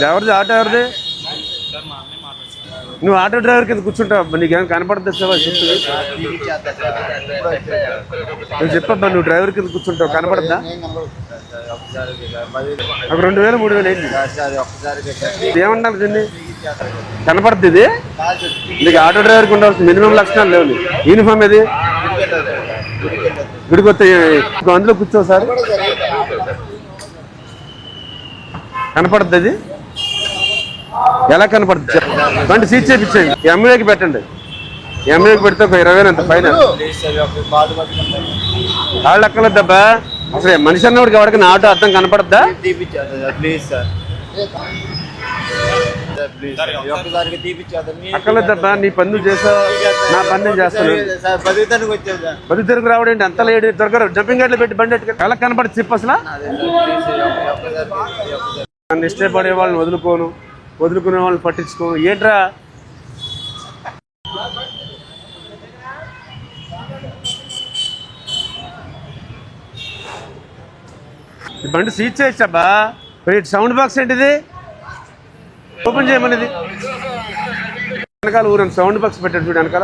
ఎవరిది ఆటో ఎవరిది? నువ్వు ఆటో డ్రైవర్ కింద కూర్చుంటావు, నీకేమైనా కనపడుతుంది సార్? నువ్వు చెప్పబ్బా, నువ్వు డ్రైవర్ కింద కూర్చుంటావు, కనపడద్దా? ఒక 2000 3000 ఏంటి ఏమన్నా దీన్ని కనపడుతుంది? ఇది నీకు ఆటో డ్రైవర్కి ఉండాల్సిన మినిమం లక్షణాలు లేవు. యూనిఫామ్ ఏది? గుడికొత్త అందులో కూర్చో సార్, కనపడుతుంది. అది ఎలా కనపడుతుంది? బండి సీట్ చేయించండి, ఎంఏకి పెట్టండి. ఎంఏకి పెడితే ఒక 20,000 అంత ఫైన్. వాళ్ళు అక్కర్లేదబ్బా, అసలు మనిషి అన్నవాడికి ఎవరికి నా ఆటో అర్థం కనపడద్దా? అక్కర్లేదబ్బా, నీ పని నువ్వు చేసావు, నా పని నేను చేస్తాను. 10 రావడం ఏంటి? అంత లేడు దొరకరు. జంపింగ్ గేట్లు పెట్టి బండి ఎట్టుకు ఎలా కనపడుతుంది చెప్పు అసలు? నన్ను ఇష్టపడే వాళ్ళని వదులుకునే వాళ్ళని పట్టించుకోను ఏంట్రా? ఈ బండి సీట్ చేయొచ్చబ్బా. సౌండ్ బాక్స్ ఏంటిది? ఓపెన్ చేయమనేది వెనకాల ఊరని సౌండ్ బాక్స్ పెట్టాడు చూడు వెనకాల.